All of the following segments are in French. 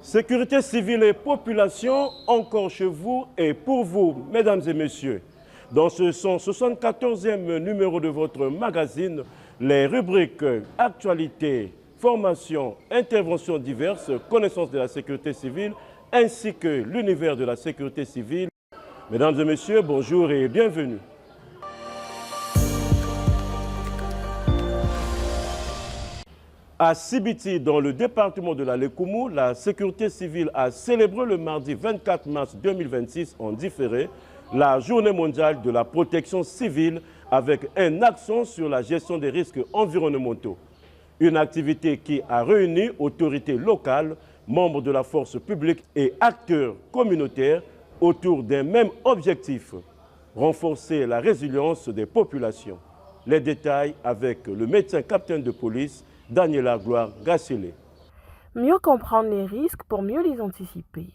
Sécurité civile et population, encore chez vous et pour vous, mesdames et messieurs. Dans ce 174e numéro de votre magazine, les rubriques actualité, formation, interventions diverses, connaissances de la sécurité civile, ainsi que l'univers de la sécurité civile. Mesdames et messieurs, bonjour et bienvenue. À Sibiti, dans le département de la Lékoumou, la sécurité civile a célébré le mardi 24 mars 2026 en différé la journée mondiale de la protection civile avec un accent sur la gestion des risques environnementaux. Une activité qui a réuni autorités locales, membres de la force publique et acteurs communautaires autour d'un même objectif, renforcer la résilience des populations. Les détails avec le médecin capitaine de police, Daniela Gloire Gassélé. Mieux comprendre les risques pour mieux les anticiper.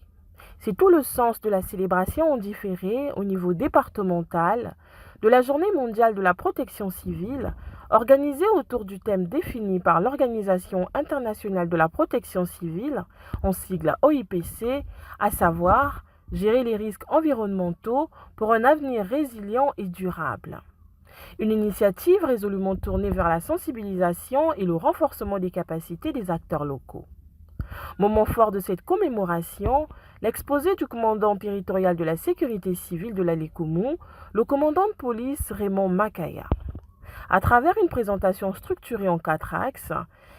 C'est tout le sens de la célébration en différé au niveau départemental de la Journée mondiale de la protection civile, organisée autour du thème défini par l'Organisation internationale de la protection civile, en sigle OIPC, à savoir gérer les risques environnementaux pour un avenir résilient et durable. Une initiative résolument tournée vers la sensibilisation et le renforcement des capacités des acteurs locaux. Moment fort de cette commémoration, l'exposé du commandant territorial de la sécurité civile de la Lékoumou, le commandant de police Raymond Makaya. À travers une présentation structurée en 4 axes,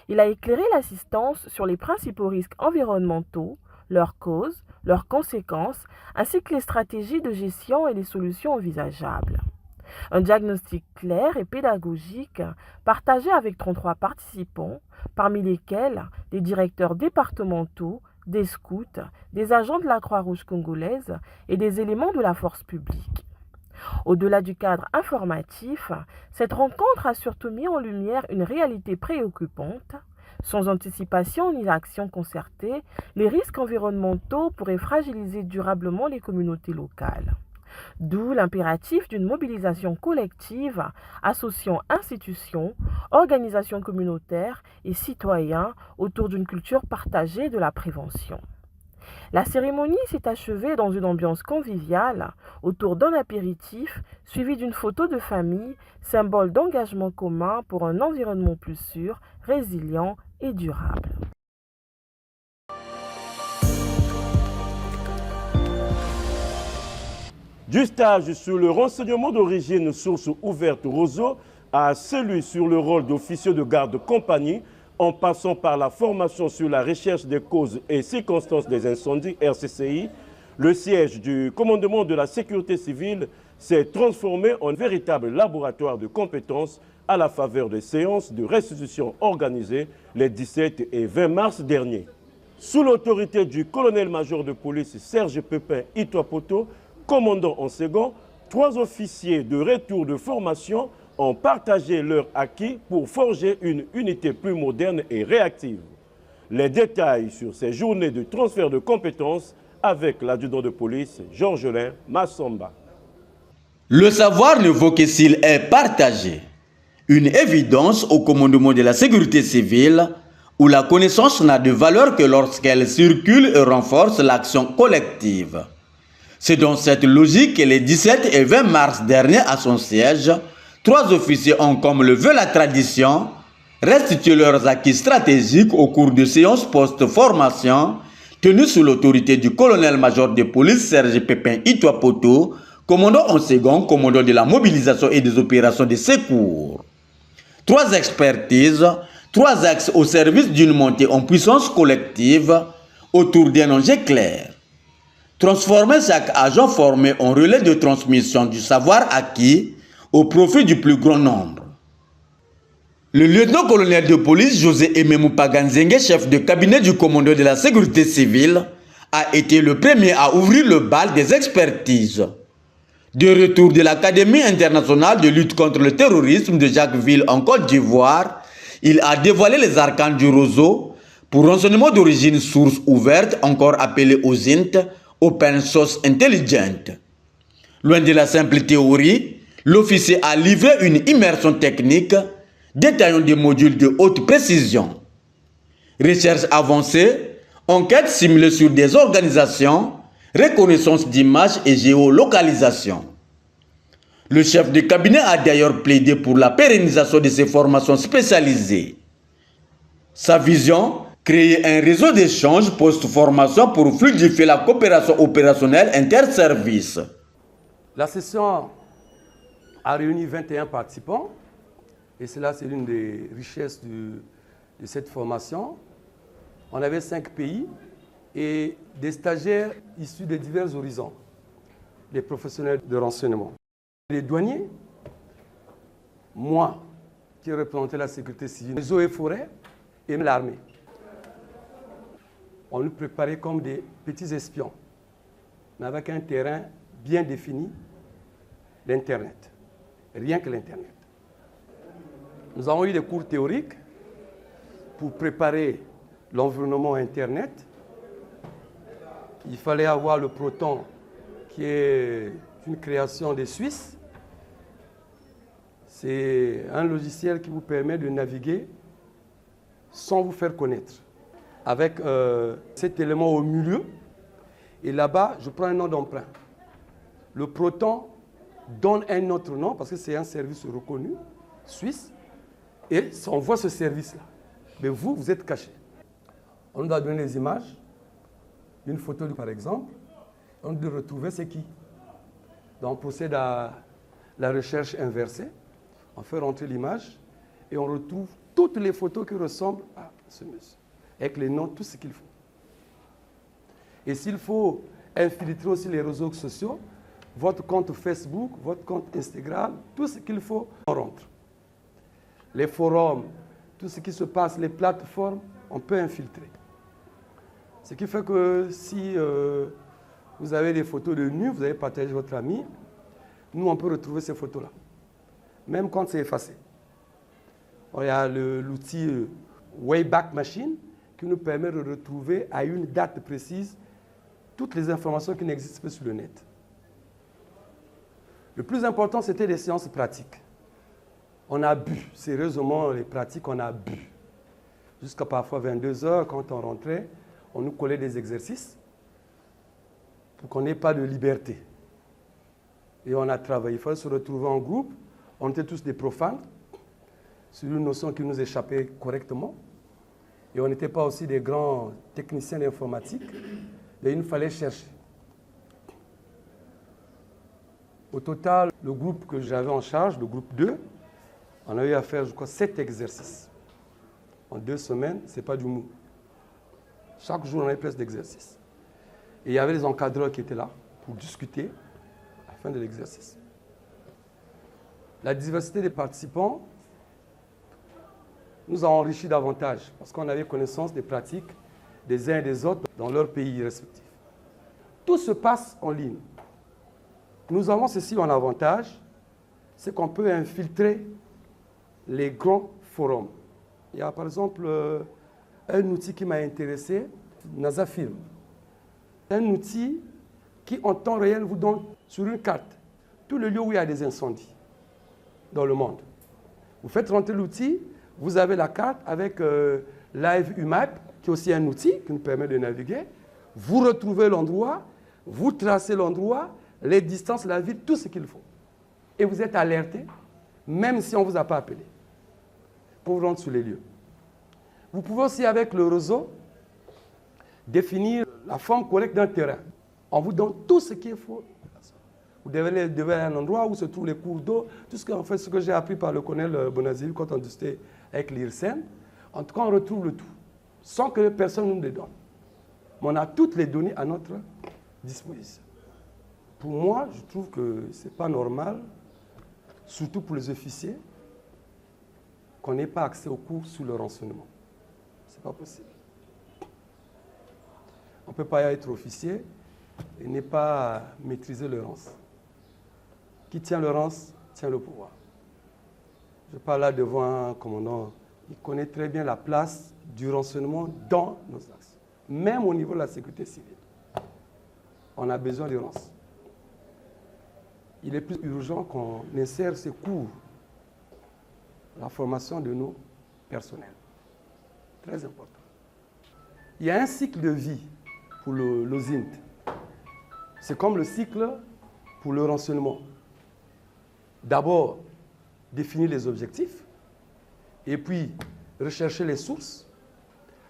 il a éclairé l'assistance sur les principaux risques environnementaux, leurs causes, leurs conséquences, ainsi que les stratégies de gestion et les solutions envisageables. Un diagnostic clair et pédagogique partagé avec 33 participants, parmi lesquels des directeurs départementaux, des scouts, des agents de la Croix-Rouge congolaise et des éléments de la force publique. Au-delà du cadre informatif, cette rencontre a surtout mis en lumière une réalité préoccupante. Sans anticipation ni action concertée, les risques environnementaux pourraient fragiliser durablement les communautés locales. D'où l'impératif d'une mobilisation collective associant institutions, organisations communautaires et citoyens autour d'une culture partagée de la prévention. La cérémonie s'est achevée dans une ambiance conviviale autour d'un apéritif suivi d'une photo de famille, symbole d'engagement commun pour un environnement plus sûr, résilient et durable. Du stage sur le renseignement d'origine source ouverte Roseau à celui sur le rôle d'officier de garde compagnie, en passant par la formation sur la recherche des causes et circonstances des incendies RCCI, le siège du commandement de la sécurité civile s'est transformé en véritable laboratoire de compétences à la faveur des séances de restitution organisées les 17 et 20 mars dernier. Sous l'autorité du colonel-major de police Serge Pépin Itoapoto, commandant en second, 3 officiers de retour de formation ont partagé leur acquis pour forger une unité plus moderne et réactive. Les détails sur ces journées de transfert de compétences avec l'adjudant de police Georgelin Massamba. Le savoir ne vaut que s'il est partagé. Une évidence au commandement de la sécurité civile où la connaissance n'a de valeur que lorsqu'elle circule et renforce l'action collective. C'est dans cette logique que les 17 et 20 mars dernier à son siège, 3 officiers ont, comme le veut la tradition, restitué leurs acquis stratégiques au cours de séances post-formation tenues sous l'autorité du colonel-major de police Serge Pépin Itoapoto, commandant en second, commandant de la mobilisation et des opérations de secours. 3 expertises, 3 axes au service d'une montée en puissance collective autour d'un enjeu clair. Transformer chaque agent formé en relais de transmission du savoir acquis au profit du plus grand nombre. Le lieutenant-colonel de police José Ememou Paganzengue, chef de cabinet du commandant de la sécurité civile, a été le premier à ouvrir le bal des expertises. De retour de l'Académie internationale de lutte contre le terrorisme de Jacquesville en Côte d'Ivoire, il a dévoilé les arcanes du roseau pour renseignement d'origine source ouverte, encore appelé OSINT, Open Source Intelligent. Loin de la simple théorie, l'officier a livré une immersion technique détaillant des modules de haute précision. Recherche avancée, enquête simulée sur des organisations, reconnaissance d'images et géolocalisation. Le chef de cabinet a d'ailleurs plaidé pour la pérennisation de ces formations spécialisées. Sa vision, créer un réseau d'échange post-formation pour fluidifier la coopération opérationnelle inter-services. La session a réuni 21 participants et cela c'est l'une des richesses de cette formation. On avait 5 pays et des stagiaires issus de divers horizons, des professionnels de renseignement. Les douaniers, moi qui représentais la sécurité civile, les eaux et forêts et l'armée. On nous préparait comme des petits espions, mais avec un terrain bien défini, l'Internet. Rien que l'Internet. Nous avons eu des cours théoriques pour préparer l'environnement Internet. Il fallait avoir le Proton, qui est une création des Suisses. C'est un logiciel qui vous permet de naviguer sans vous faire connaître. Avec cet élément au milieu, et là-bas, je prends un nom d'emprunt. Le Proton donne un autre nom, parce que c'est un service reconnu, suisse, et on voit ce service-là. Mais vous, vous êtes caché. On doit donner les images, une photo par exemple, on doit retrouver c'est qui. Donc on procède à la recherche inversée, on fait rentrer l'image, et on retrouve toutes les photos qui ressemblent à ce monsieur, avec les noms, tout ce qu'il faut. Et s'il faut infiltrer aussi les réseaux sociaux, votre compte Facebook, votre compte Instagram, tout ce qu'il faut, on rentre. Les forums, tout ce qui se passe, les plateformes, on peut infiltrer. Ce qui fait que si vous avez des photos de nu, vous avez partagé votre ami, nous on peut retrouver ces photos-là, même quand c'est effacé. Il y a l'outil Wayback Machine qui nous permet de retrouver à une date précise toutes les informations qui n'existent pas sur le net. Le plus important, c'était les séances pratiques. On a bu, sérieusement, les pratiques, on a bu. Jusqu'à parfois 22 heures, quand on rentrait, on nous collait des exercices pour qu'on n'ait pas de liberté. Et on a travaillé. Il fallait se retrouver en groupe. On était tous des profanes, sur une notion qui nous échappait correctement. Et on n'était pas aussi des grands techniciens d'informatique. Et il nous fallait chercher. Au total, le groupe que j'avais en charge, le groupe 2, on a eu à faire, je crois, 7 exercices. En 2 semaines, ce n'est pas du mou. Chaque jour, on avait presque d'exercices. Et il y avait les encadreurs qui étaient là pour discuter à la fin de l'exercice. La diversité des participants nous a enrichis davantage parce qu'on avait connaissance des pratiques des uns et des autres dans leurs pays respectifs. Tout se passe en ligne. Nous avons ceci en avantage, c'est qu'on peut infiltrer les grands forums. Il y a par exemple un outil qui m'a intéressé, NasaFilm. Un outil qui en temps réel vous donne sur une carte tous les lieux où il y a des incendies dans le monde. Vous faites rentrer l'outil, vous avez la carte avec Live UMAP, qui est aussi un outil qui nous permet de naviguer. Vous retrouvez l'endroit, vous tracez l'endroit, les distances, la ville, tout ce qu'il faut. Et vous êtes alerté, même si on ne vous a pas appelé, pour vous rendre sur les lieux. Vous pouvez aussi, avec le réseau, définir la forme correcte d'un terrain. On vous donne tout ce qu'il faut. Vous devez aller à un endroit où se trouvent les cours d'eau, tout ce que j'ai appris par le colonel Bonazil quand on discutait avec l'IRSEN. En tout cas, on retrouve le tout, sans que personne nous le donne. mais on a toutes les données à notre disposition. Pour moi, je trouve que ce n'est pas normal, surtout pour les officiers, qu'on n'ait pas accès aux cours sous le renseignement. Ce n'est pas possible. On ne peut pas être officier et ne pas maîtriser le rance. Qui tient le rance, tient le pouvoir. Je parle là devant un commandant, il connaît très bien la place du renseignement dans nos axes. Même au niveau de la sécurité civile. On a besoin de rance. Il est plus urgent qu'on insère ces cours, la formation de nos personnels. Très important. Il y a un cycle de vie pour l'OSINT. C'est comme le cycle pour le renseignement. D'abord, définir les objectifs, et puis rechercher les sources.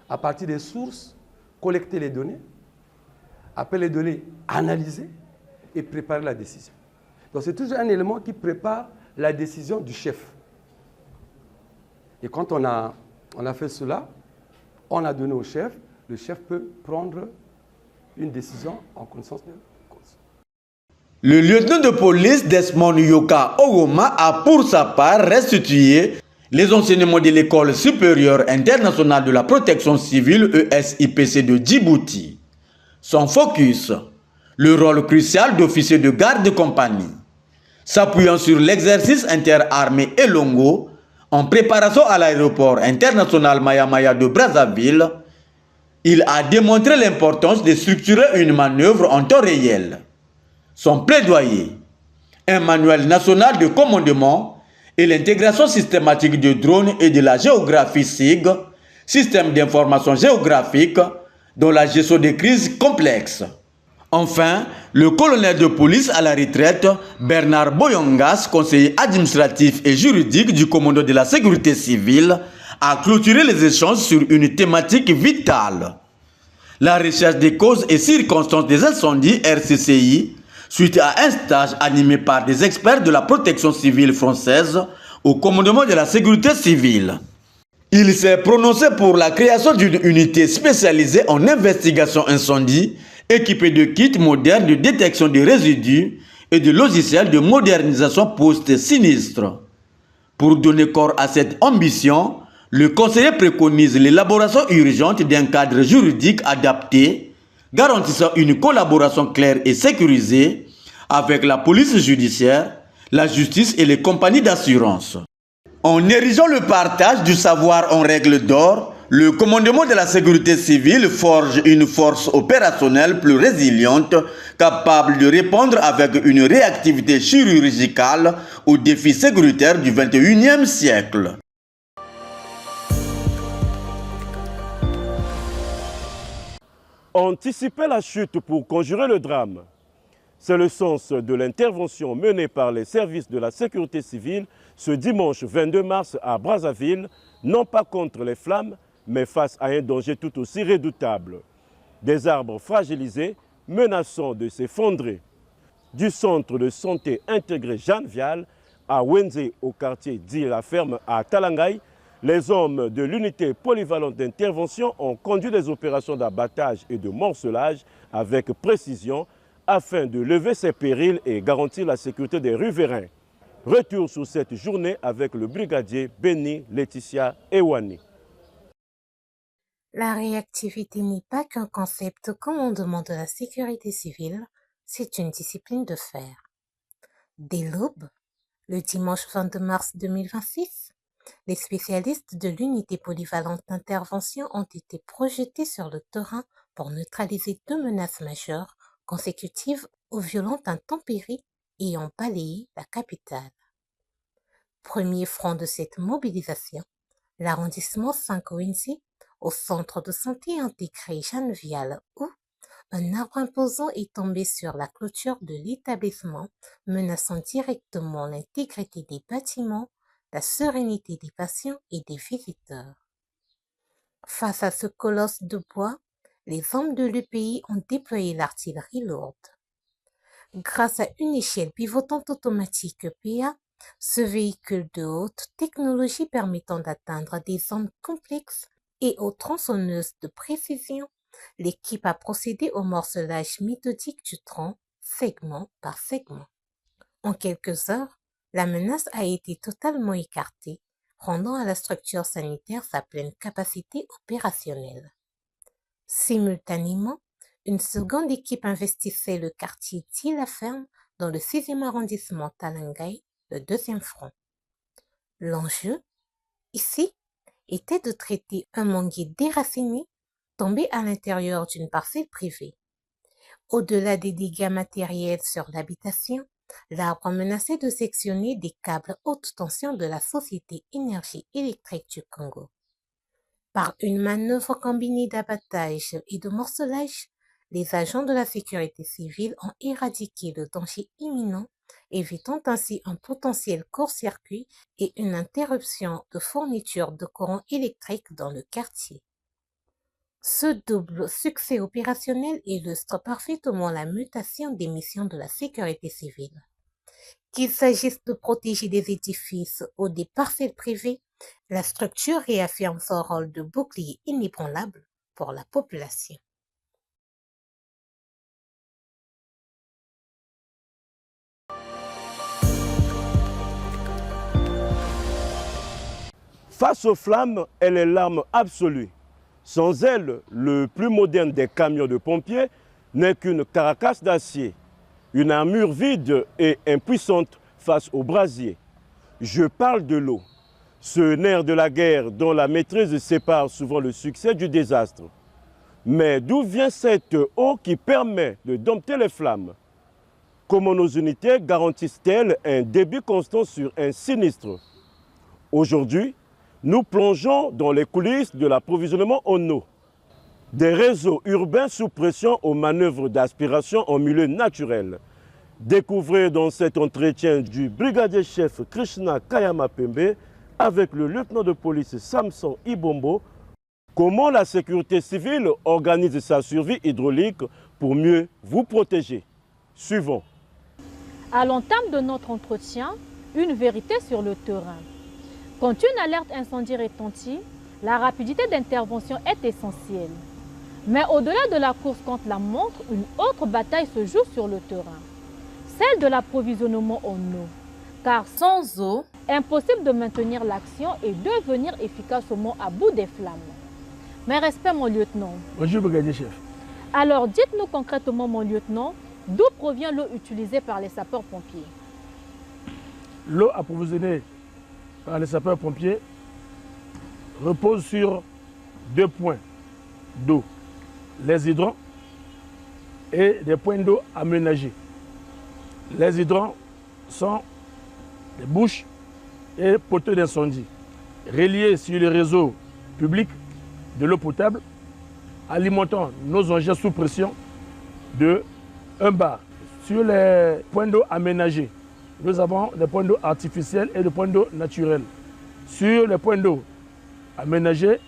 À partir des sources, collecter les données. Après les données, analyser et préparer la décision. Donc c'est toujours un élément qui prépare la décision du chef. Et quand on a fait cela, on a donné au chef, le chef peut prendre une décision en connaissance de cause. Le lieutenant de police Desmond Yoka Ogoma a pour sa part restitué les enseignements de l'École supérieure internationale de la protection civile ESIPC de Djibouti. Son focus, le rôle crucial d'officier de garde de compagnie. S'appuyant sur l'exercice interarmée Elongo, en préparation à l'aéroport international Maya Maya de Brazzaville, il a démontré l'importance de structurer une manœuvre en temps réel. Son plaidoyer, un manuel national de commandement et l'intégration systématique de drones et de la géographie SIG, système d'information géographique, dans la gestion des crises complexes. Enfin, le colonel de police à la retraite, Bernard Boyongas, conseiller administratif et juridique du commandant de la sécurité civile, a clôturé les échanges sur une thématique vitale. La recherche des causes et circonstances des incendies RCCI, suite à un stage animé par des experts de la protection civile française au commandement de la sécurité civile. Il s'est prononcé pour la création d'une unité spécialisée en investigation incendie, équipée de kits modernes de détection des résidus et de logiciels de modernisation post-sinistre. Pour donner corps à cette ambition, le conseiller préconise l'élaboration urgente d'un cadre juridique adapté, garantissant une collaboration claire et sécurisée avec la police judiciaire, la justice et les compagnies d'assurance. En érigeant le partage du savoir en règle d'or, le commandement de la sécurité civile forge une force opérationnelle plus résiliente, capable de répondre avec une réactivité chirurgicale aux défis sécuritaires du XXIe siècle. Anticiper la chute pour conjurer le drame. C'est le sens de l'intervention menée par les services de la sécurité civile ce dimanche 22 mars à Brazzaville, non pas contre les flammes, mais face à un danger tout aussi redoutable. Des arbres fragilisés menaçant de s'effondrer. Du centre de santé intégré Jeanne Vial à Wenze, au quartier dit La Ferme à Talangaï, les hommes de l'unité polyvalente d'intervention ont conduit des opérations d'abattage et de morcelage avec précision afin de lever ces périls et garantir la sécurité des riverains. Retour sur cette journée avec le brigadier Béni Laetitia Ewani. La réactivité n'est pas qu'un concept au commandement de la sécurité civile, c'est une discipline de fer. Dès l'aube, le dimanche 22 mars 2026, les spécialistes de l'unité polyvalente d'intervention ont été projetés sur le terrain pour neutraliser 2 menaces majeures consécutives aux violentes intempéries ayant balayé la capitale. Premier front de cette mobilisation, l'arrondissement 5 ONC, au centre de santé intégré Jeanne Vial, où un arbre imposant est tombé sur la clôture de l'établissement, menaçant directement l'intégrité des bâtiments, la sérénité des patients et des visiteurs. Face à ce colosse de bois, les hommes de l'EPI ont déployé l'artillerie lourde. Grâce à une échelle pivotante automatique EPA, ce véhicule de haute technologie permettant d'atteindre des zones complexes et aux tronçonneuses de précision l'équipe a procédé au morcelage méthodique du tronc, segment par segment. En quelques heures, la menace a été totalement écartée, rendant à la structure sanitaire sa pleine capacité opérationnelle. Simultanément, une seconde équipe investissait le quartier d'Île-la-Ferme dans le 6e arrondissement Talangay, le 2e front. L'enjeu, ici, était de traiter un manguier déraciné tombé à l'intérieur d'une parcelle privée. Au-delà des dégâts matériels sur l'habitation, l'arbre menaçait de sectionner des câbles haute tension de la Société Énergie électrique du Congo. Par une manœuvre combinée d'abattage et de morcelage, les agents de la sécurité civile ont éradiqué le danger imminent, évitant ainsi un potentiel court-circuit et une interruption de fourniture de courant électrique dans le quartier. Ce double succès opérationnel illustre parfaitement la mutation des missions de la sécurité civile. Qu'il s'agisse de protéger des édifices ou des parcelles privées, la structure réaffirme son rôle de bouclier inébranlable pour la population. Face aux flammes, elle est l'arme absolue. Sans elle, le plus moderne des camions de pompiers n'est qu'une caracasse d'acier, une armure vide et impuissante face au brasier. Je parle de l'eau, ce nerf de la guerre dont la maîtrise sépare souvent le succès du désastre. Mais d'où vient cette eau qui permet de dompter les flammes? Comment nos unités garantissent-elles un débit constant sur un sinistre? Aujourd'hui, nous plongeons dans les coulisses de l'approvisionnement en eau. Des réseaux urbains sous pression aux manœuvres d'aspiration en milieu naturel. Découvrez dans cet entretien du brigadier chef Krishna Kayama Pembe avec le lieutenant de police Samson Ibombo comment la sécurité civile organise sa survie hydraulique pour mieux vous protéger. Suivons. À l'entame de notre entretien, une vérité sur le terrain. Quand une alerte incendie retentit, la rapidité d'intervention est essentielle. Mais au-delà de la course contre la montre, une autre bataille se joue sur le terrain. Celle de l'approvisionnement en eau. Car sans eau, impossible de maintenir l'action et de venir efficacement à bout des flammes. Mes respects, mon lieutenant. Bonjour, brigadier chef. Alors, dites-nous concrètement, mon lieutenant, d'où provient l'eau utilisée par les sapeurs-pompiers? L'eau approvisionnée par les sapeurs-pompiers repose sur 2 points d'eau, les hydrants et des points d'eau aménagés. Les hydrants sont des bouches et poteaux d'incendie reliés sur le réseau public de l'eau potable, alimentant nos engins sous pression de 1 bar. Sur les points d'eau aménagés, nous avons des points d'eau artificiels et des points d'eau naturels. Sur les points d'eau aménagés,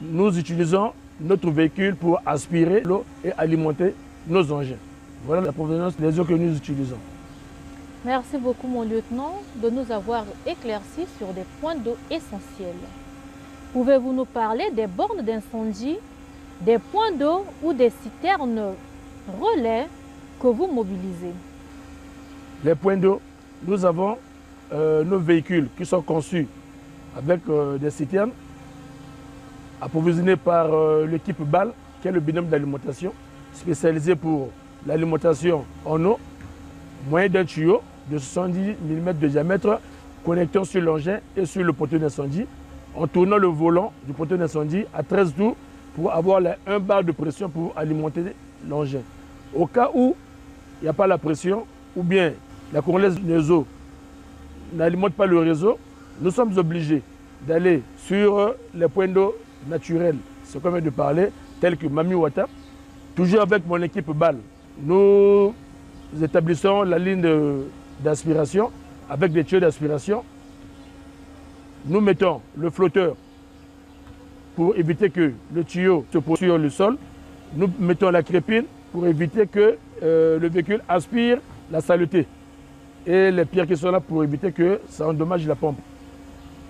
nous utilisons notre véhicule pour aspirer l'eau et alimenter nos engins. Voilà la provenance des eaux que nous utilisons. Merci beaucoup, mon lieutenant, de nous avoir éclairci sur des points d'eau essentiels. Pouvez-vous nous parler des bornes d'incendie, des points d'eau ou des citernes relais que vous mobilisez? Les points d'eau, nous avons nos véhicules qui sont conçus avec des citernes approvisionnés par l'équipe BAL, qui est le binôme d'alimentation, spécialisé pour l'alimentation en eau, moyen d'un tuyau de 70 mm de diamètre connectant sur l'engin et sur le poteau d'incendie, en tournant le volant du poteau d'incendie à 13 tours pour avoir 1 bar de pression pour alimenter l'engin. Au cas où il n'y a pas la pression ou bien la correlaise des eaux n'alimente pas le réseau, nous sommes obligés d'aller sur les points d'eau naturels, ce qu'on vient de parler, tels que Mamiwata. Toujours avec mon équipe BAL, nous établissons la ligne d'aspiration avec des tuyaux d'aspiration. Nous mettons le flotteur pour éviter que le tuyau se pose sur le sol. Nous mettons la crépine pour éviter que le véhicule aspire la saleté. Et les pierres qui sont là pour éviter que ça endommage la pompe.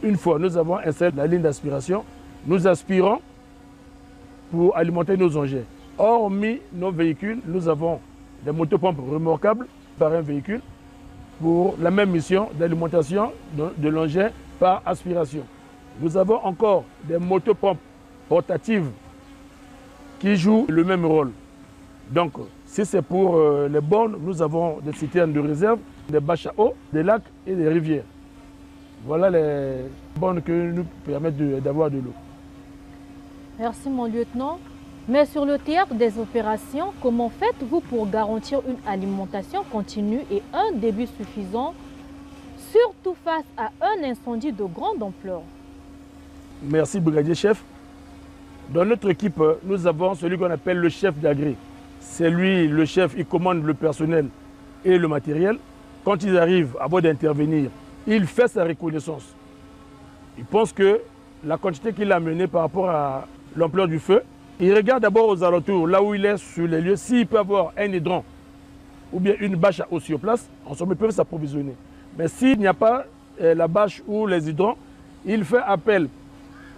Une fois nous avons installé la ligne d'aspiration, nous aspirons pour alimenter nos engins. Hormis nos véhicules, nous avons des motopompes remorquables par un véhicule pour la même mission d'alimentation de l'engin par aspiration. Nous avons encore des motopompes portatives qui jouent le même rôle. Donc, si c'est pour les bornes, nous avons des citernes de réserve, des bâches à eau, des lacs et des rivières. Voilà les bornes qui nous permettent d'avoir de l'eau. Merci mon lieutenant. Mais sur le théâtre des opérations, comment faites-vous pour garantir une alimentation continue et un débit suffisant, surtout face à un incendie de grande ampleur? Merci, brigadier chef. Dans notre équipe, nous avons celui qu'on appelle le chef d'agré. C'est lui, le chef, il commande le personnel et le matériel. Quand ils arrivent, avant d'intervenir, il fait sa reconnaissance. Il pense que la quantité qu'il a menée par rapport à l'ampleur du feu, il regarde d'abord aux alentours, là où il est sur les lieux, s'il peut avoir un hydrant ou bien une bâche à eau sur place, en somme, ils peuvent s'approvisionner. Mais s'il n'y a pas la bâche ou les hydrants, il fait appel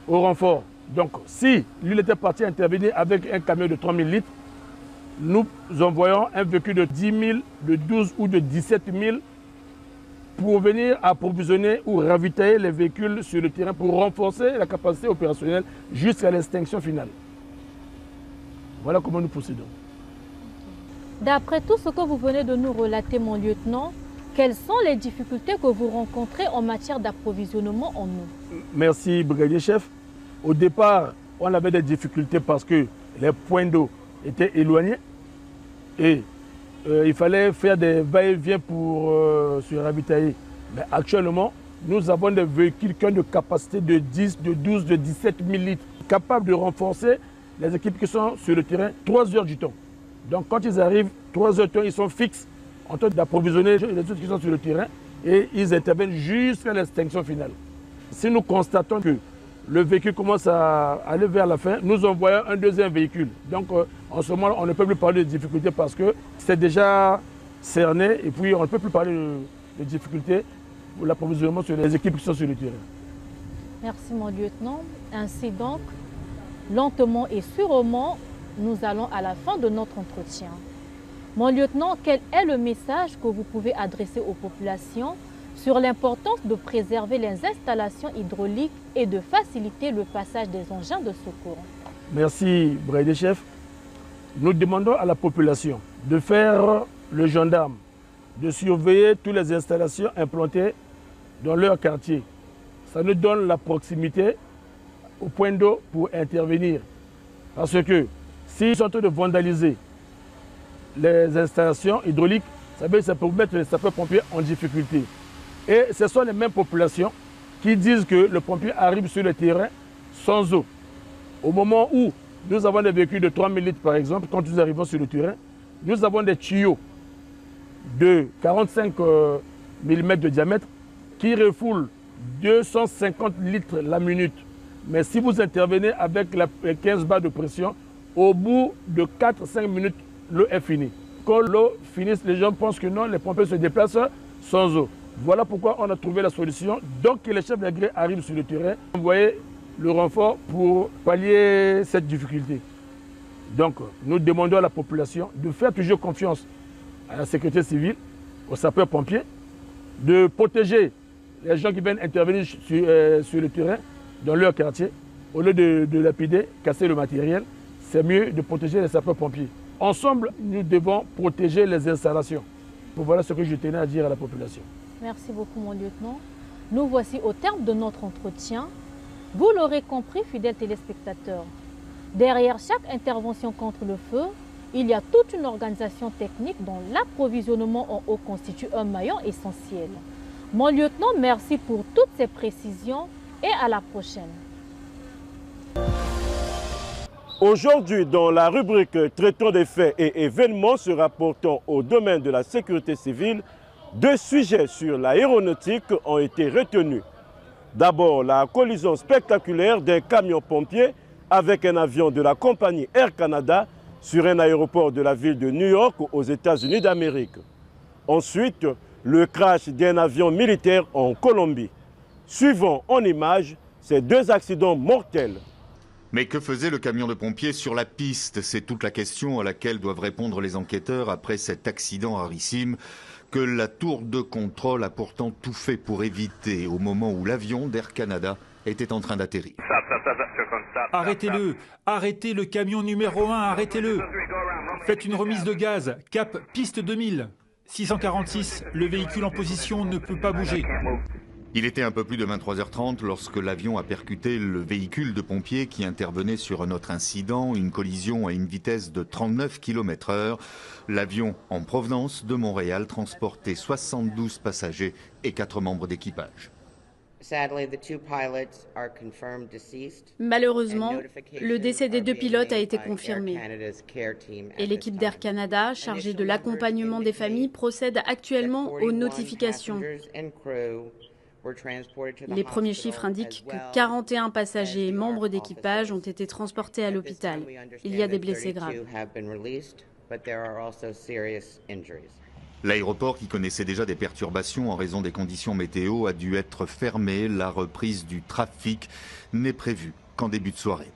au renfort. Donc, si lui était parti intervenir avec un camion de 3000 litres, nous envoyons un véhicule de 10 000, de 12 ou de 17 000 pour venir approvisionner ou ravitailler les véhicules sur le terrain pour renforcer la capacité opérationnelle jusqu'à l'extinction finale. Voilà comment nous procédons. D'après tout ce que vous venez de nous relater, mon lieutenant, quelles sont les difficultés que vous rencontrez en matière d'approvisionnement en eau? Merci, brigadier chef. Au départ, on avait des difficultés parce que les points d'eau étaient éloignés et il fallait faire des va-et-vient pour se ravitailler. Mais actuellement, nous avons des véhicules qui ont une capacité de 10, de 12, de 17 000 litres, capables de renforcer les équipes qui sont sur le terrain 3 heures du temps. Donc quand ils arrivent, 3 heures du temps, ils sont fixes en train d'approvisionner les autres qui sont sur le terrain et ils interviennent jusqu'à l'extinction finale. Si nous constatons que le véhicule commence à aller vers la fin, nous envoyons un deuxième véhicule. Donc en ce moment, on ne peut plus parler de difficultés parce que c'est déjà cerné et puis on ne peut plus parler de difficultés pour l'approvisionnement sur les équipes qui sont sur le terrain. Merci mon lieutenant. Ainsi donc, lentement et sûrement, nous allons à la fin de notre entretien. Mon lieutenant, quel est le message que vous pouvez adresser aux populations sur l'importance de préserver les installations hydrauliques et de faciliter le passage des engins de secours? Merci, brigadier chef. Nous demandons à la population de faire le gendarme, de surveiller toutes les installations implantées dans leur quartier. Ça nous donne la proximité au point d'eau pour intervenir. Parce que s'ils sont en train de vandaliser les installations hydrauliques, ça peut mettre les sapeurs-pompiers en difficulté. Et ce sont les mêmes populations qui disent que le pompier arrive sur le terrain sans eau. Au moment où nous avons des véhicules de 3000 litres par exemple, quand nous arrivons sur le terrain, nous avons des tuyaux de 45 mm de diamètre qui refoulent 250 litres la minute. Mais si vous intervenez avec les 15 bars de pression, au bout de 4-5 minutes, l'eau est finie. Quand l'eau finisse, les gens pensent que non, les pompiers se déplacent sans eau. Voilà pourquoi on a trouvé la solution. Donc les chefs d'agré arrivent sur le terrain, envoyer le renfort pour pallier cette difficulté. Donc nous demandons à la population de faire toujours confiance à la sécurité civile, aux sapeurs-pompiers, de protéger les gens qui viennent intervenir sur le terrain dans leur quartier. Au lieu de lapider, casser le matériel, c'est mieux de protéger les sapeurs-pompiers. Ensemble, nous devons protéger les installations. Voilà ce que je tenais à dire à la population. Merci beaucoup, mon lieutenant. Nous voici au terme de notre entretien. Vous l'aurez compris, fidèles téléspectateurs, derrière chaque intervention contre le feu, il y a toute une organisation technique dont l'approvisionnement en eau constitue un maillon essentiel. Mon lieutenant, merci pour toutes ces précisions et à la prochaine. Aujourd'hui, dans la rubrique « Traitons des faits et événements se rapportant au domaine de la sécurité civile », 2 sujets sur l'aéronautique ont été retenus. D'abord, la collision spectaculaire d'un camion pompier avec un avion de la compagnie Air Canada sur un aéroport de la ville de New York aux États-Unis d'Amérique. Ensuite, le crash d'un avion militaire en Colombie. Suivons en images ces 2 accidents mortels. Mais que faisait le camion de pompiers sur la piste? C'est toute la question à laquelle doivent répondre les enquêteurs après cet accident rarissime que la tour de contrôle a pourtant tout fait pour éviter au moment où l'avion d'Air Canada était en train d'atterrir. Arrêtez-le, arrêtez le camion numéro 1, arrêtez-le. Faites une remise de gaz, cap piste 2000. 646, le véhicule en position ne peut pas bouger. Il était un peu plus de 23h30 lorsque l'avion a percuté le véhicule de pompiers qui intervenait sur un autre incident, une collision à une vitesse de 39 km/h. L'avion en provenance de Montréal transportait 72 passagers et 4 membres d'équipage. Malheureusement, le décès des 2 pilotes a été confirmé. Et l'équipe d'Air Canada, chargée de l'accompagnement des familles, procède actuellement aux notifications. Les premiers chiffres indiquent que 41 passagers et membres d'équipage ont été transportés à l'hôpital. Il y a des blessés graves. L'aéroport, qui connaissait déjà des perturbations en raison des conditions météo, a dû être fermé. La reprise du trafic n'est prévue qu'en début de soirée.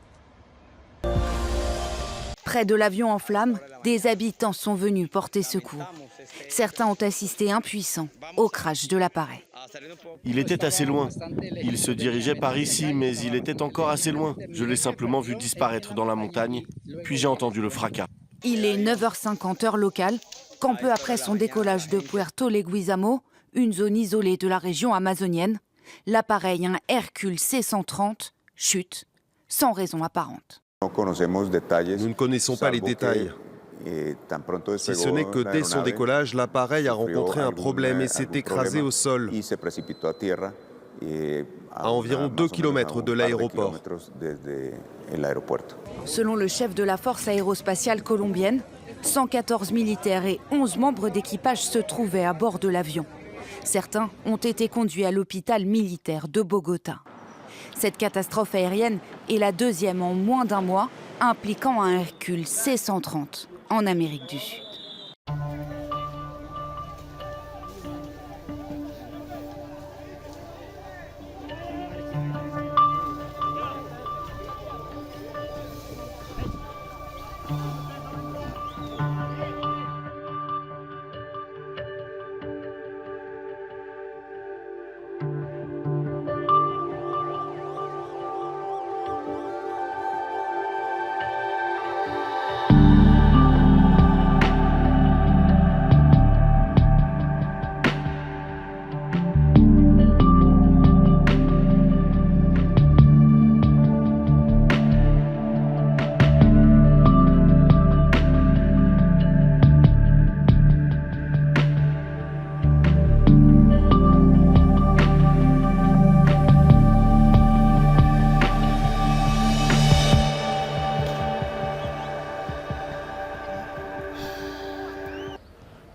Près de l'avion en flammes, des habitants sont venus porter secours. Certains ont assisté impuissants au crash de l'appareil. Il était assez loin. Il se dirigeait par ici, mais il était encore assez loin. Je l'ai simplement vu disparaître dans la montagne, puis j'ai entendu le fracas. Il est 9h50 heure locale, quand peu après son décollage de Puerto Leguizamo, une zone isolée de la région amazonienne, l'appareil, un Hercule C-130, chute sans raison apparente. Nous ne connaissons pas les détails. Si ce n'est que dès son décollage, l'appareil a rencontré un problème et s'est écrasé au sol, à environ 2 km de l'aéroport. Selon le chef de la force aérospatiale colombienne, 114 militaires et 11 membres d'équipage se trouvaient à bord de l'avion. Certains ont été conduits à l'hôpital militaire de Bogota. Cette catastrophe aérienne est la deuxième en moins d'un mois, impliquant un Hercule C-130 en Amérique du Sud.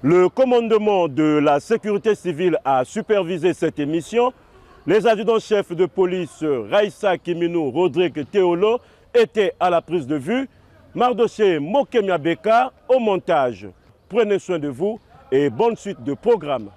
Le commandement de la sécurité civile a supervisé cette émission. Les adjudants-chefs de police Raissa Kiminou, Rodrigue Théolo étaient à la prise de vue. Mardoché Mokemia Beka au montage. Prenez soin de vous et bonne suite de programme.